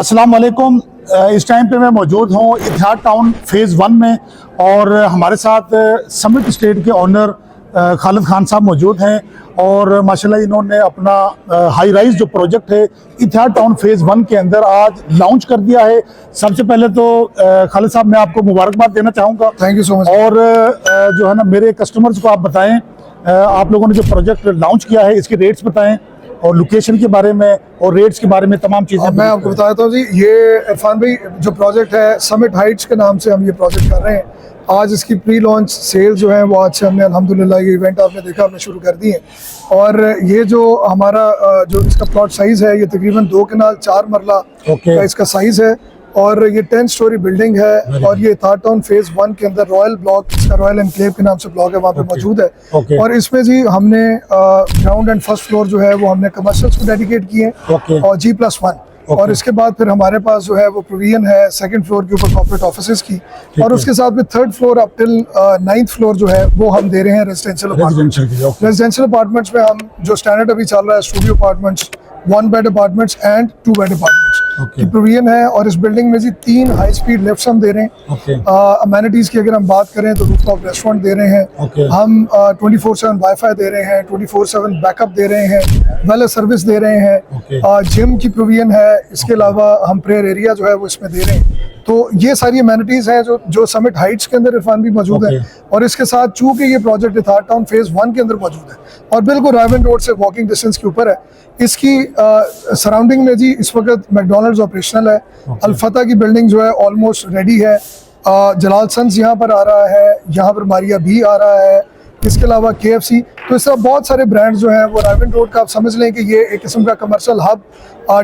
अस्सलाम वालेकुम। इस टाइम पे मैं मौजूद हूँ इतिहाद टाउन फेज़ 1 में और हमारे साथ समिट स्टेट के ऑनर खालिद खान साहब मौजूद हैं और माशाल्लाह इन्होंने अपना हाई राइज जो प्रोजेक्ट है इतिहाद टाउन फेज़ 1 के अंदर आज लॉन्च कर दिया है। सबसे पहले तो खालिद साहब मैं आपको मुबारकबाद देना चाहूँगा। Thank you so much. और जो है ना मेरे कस्टमर्स को आप बताएं, आप लोगों ने जो प्रोजेक्ट लॉन्च किया है इसके रेट्स बताएं और लोकेशन के बारे में और रेट्स के बारे में तमाम चीज़ें मैं आपको बताता हूँ जी। ये इरफान भाई जो प्रोजेक्ट है समिट हाइट्स के नाम से हम ये प्रोजेक्ट कर रहे हैं। आज इसकी प्री लॉन्च सेल जो है वो आज से हमने अल्हम्दुलिल्लाह ये इवेंट आपने देखा हमने शुरू कर दी है। और ये जो हमारा जो इसका प्लॉट साइज़ है ये तकरीबन 2 कनाल 4 मरला का इसका साइज़ है और ये 10 स्टोरी बिल्डिंग है। और ये इतिहाद टाउन फेज़ 1 के अंदर रॉयल ब्लॉक, इसका रॉयल एनक्लेव के नाम से ब्लॉक है, वहाँ पे मौजूद है। और इसमें जी हमने ग्राउंड एंड फर्स्ट फ्लोर जो है वो हमने कमर्शियल्स को डेडिकेट किए हैं और G+1। और इसके बाद फिर हमारे पास जो है वो प्रोविजन है सेकंड फ्लोर के ऊपर कॉर्पोरेट ऑफिसेज की। और उसके साथ में third floor up till 9th floor जो है वो हम दे रहे हैं रेजिडेंशियल अपार्टमेंट्स में। हम जो स्टैंडर्ड अभी चल रहा है studio apartments, 1 bed apartments and 2 bed apartments की प्रोविजन है। और इस बिल्डिंग में जी 3 हाई स्पीड लिफ्ट्स हम दे रहे हैं। अमेनिटीज की अगर हम बात करें तो रूफटॉप रेस्टोरेंट दे रहे हैं हम, 24/7 वाईफाई दे रहे हैं, 24/7 बैकअप दे रहे हैं, वेलनेस सर्विस दे रहे हैं, जिम की प्रोविजन है। इसके अलावा हम प्रेयर एरिया जो है वो इसमें दे रहे हैं। तो ये सारी अमेनिटीज हैं जो समिट हाइट्स के अंदर इरफान भी मौजूद है। और इसके साथ चूंकि ये प्रोजेक्ट इतिहाद टाउन फेज़ 1 के अंदर मौजूद है और बिल्कुल रायवन रोड से वॉकिंग डिस्टेंस के ऊपर है। इसकी सराउंडिंग में जी इस वक्त मैकडॉनल्ड्स ऑपरेशनल है। अल-फतह की बिल्डिंग जो है ऑलमोस्ट रेडी है। जलाल सन्स यहाँ पर आ रहा है, यहाँ पर मारिया भी आ रहा है, इसके अलावा KFC। तो इस तरह बहुत सारे ब्रांड्स जो हैं वो रायवन रोड का आप समझ लें कि ये एक किस्म का कमर्शियल हब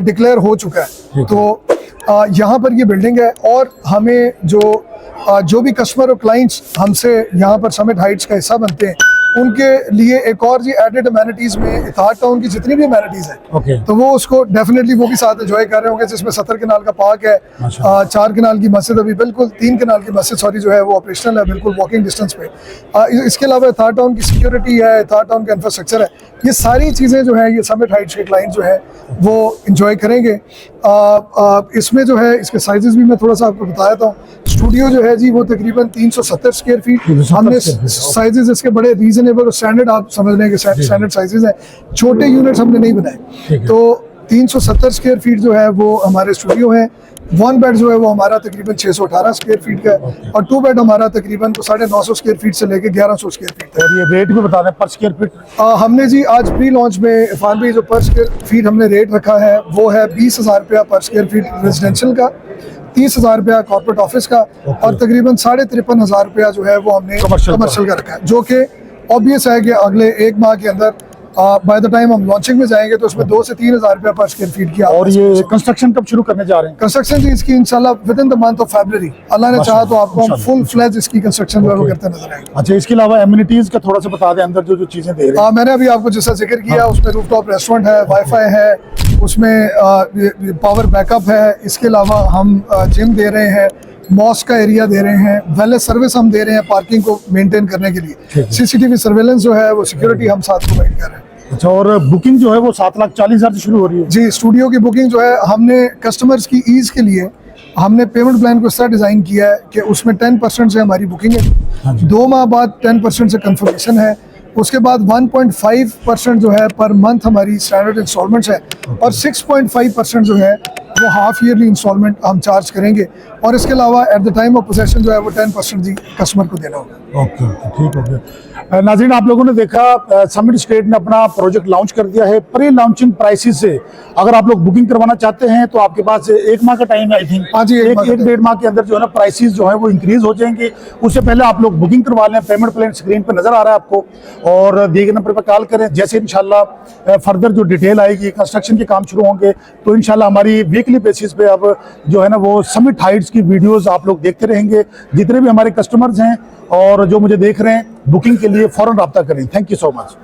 डिक्लेयर हो चुका है। तो यहाँ पर ये बिल्डिंग है और हमें जो भी कस्टमर और क्लाइंट्स हमसे यहाँ पर समिट हाइट्स का हिस्सा बनते हैं उनके लिए एक और जी एडेड अमेनिटीज में इतिहाद टाउन की जितनी भी अमेनिटीज हैं तो वो उसको डेफिनेटली वो भी साथ एंजॉय कर रहे होंगे। जिसमें 70 कनाल का पार्क है, 4 कनाल की मस्जिद, अभी बिल्कुल 3 कनाल की मस्जिद सॉरी जो है वो ऑपरेशनल है बिल्कुल वॉकिंग डिस्टेंस पे। इसके अलावा इतिहाद टाउन की सिक्योरिटी है, इतिहाद टाउन का इंफ्रास्ट्रक्चर है। ये सारी चीज़ें जो है ये समिट हाइट्स के क्लाइंट जो है वो इंजॉय करेंगे। इसमें जो है इसके साइजेस भी मैं थोड़ा सा आपको बताया था। स्टूडियो जो है जी वो तकरीबन 370 स्क्वायर फीट। हमने साइजेस इसके बड़े रीजनेबल और स्टैंडर्ड आप समझ लें कि स्टैंडर्ड साइजेस हैं, छोटे यूनिट्स हमने नहीं बनाए। तो 370 स्क्वायर फीट जो है वो हमारे स्टूडियो हैं। 1 बेड जो है वो हमारा तकरीबन 618 स्क्वायर फीट का है और 2 बेड हमारा तकरीबन 950 स्क्वायर फीट से लेके 1100 स्क्वायर फीट। और ये रेट भी बता दें पर स्क्वायर फीट। हमने जी आज प्री लॉन्च में इरफान भाई जो पर स्क्वायर फीट हमने रेट रखा है वो है 20,000 रुपया पर स्क्वायर फीट रेजिडेंशियल का, 30,000 रुपया कॉर्पोरेट ऑफिस का और तकरीबन 53,500 रुपया जो है वो हमने कमर्शियल का रखा है। जो कि ऑब्वियस है कि अगले 1 माह के अंदर बाय द टाइम हम लॉन्चिंग में जाएंगे तो उसमें 2 से 3,000 रुपया पर स्क्वायर फीट की। और ये कंस्ट्रक्शन कब शुरू करने जा रहे हैं? कंस्ट्रक्शन जी इसकी इंशाल्लाह within the month of February अल्लाह ने चाहा तो आपको हम फुल फ्लेज इसकी कंस्ट्रक्शन जो है वो करते नजर आएंगे। अच्छा, इसके अलावा एमिनिटीज का थोड़ा सा बता दें अंदर जो चीजें दे रहे हैं। मैंने अभी आपको जैसा जिक्र किया उसमें रूफटॉप रेस्टोरेंट है, वाईफाई है, उसमें पावर बैकअप है। इसके अलावा हम जिम दे रहे हैं, मॉस्क का एरिया दे रहे हैं, वेलनेस सर्विस हम दे रहे हैं पार्किंग को मेंटेन करने के लिए। CCTV सर्वेलेंस जो है वो सिक्योरिटी हम साथ प्रोवाइड कर रहे हैं। अच्छा, और बुकिंग जो है वो 7,40,000 से शुरू हो रही है जी। स्टूडियो की बुकिंग जो है हमने कस्टमर्स की ईज़ के लिए हमने पेमेंट प्लान को इस तरह डिज़ाइन किया है कि उसमें 10% से हमारी बुकिंग है, 2 माह बाद 10% से कंफर्मेशन है, उसके बाद 1.5% जो है पर मंथ हमारी स्टैंडर्ड इंस्टॉलमेंट्स है और 6.5% जो है वो हाफ ईयरली इंस्टॉलमेंट हम चार्ज करेंगे। और इसके अलावा at the time of possession जो है वो 10% जी कस्टमर को देना होगा। ओके, ठीक हो गया। नाज़रीन, आप लोगों ने देखा समिट स्टेट ने अपना प्रोजेक्ट लॉन्च कर दिया है। प्री लॉन्चिंग प्राइसेस से अगर आप लोग बुकिंग करवाना चाहते हैं तो आपके पास 1 माह का टाइम है। आई थिंक हाँ जी, एक 1.5 माह के अंदर जो है ना प्राइसेस जो है वो इंक्रीज हो जाएंगे। उससे पहले आप लोग बुकिंग करवा लें। पेमेंट प्लान स्क्रीन पर नजर आ रहा है आपको और दिए गए नंबर पर कॉल करें। जैसे इंशाल्लाह फर्दर जो डिटेल आएगी, कंस्ट्रक्शन के काम शुरू होंगे तो इंशाल्लाह हमारी वीकली बेसिस पे अब जो है ना वो समिट हाइट्स की वीडियोस आप लोग देखते रहेंगे। जितने भी हमारे कस्टमर्स हैं और जो मुझे देख रहे हैं बुकिंग के लिए फौरन रब्ता करें। Thank you so much.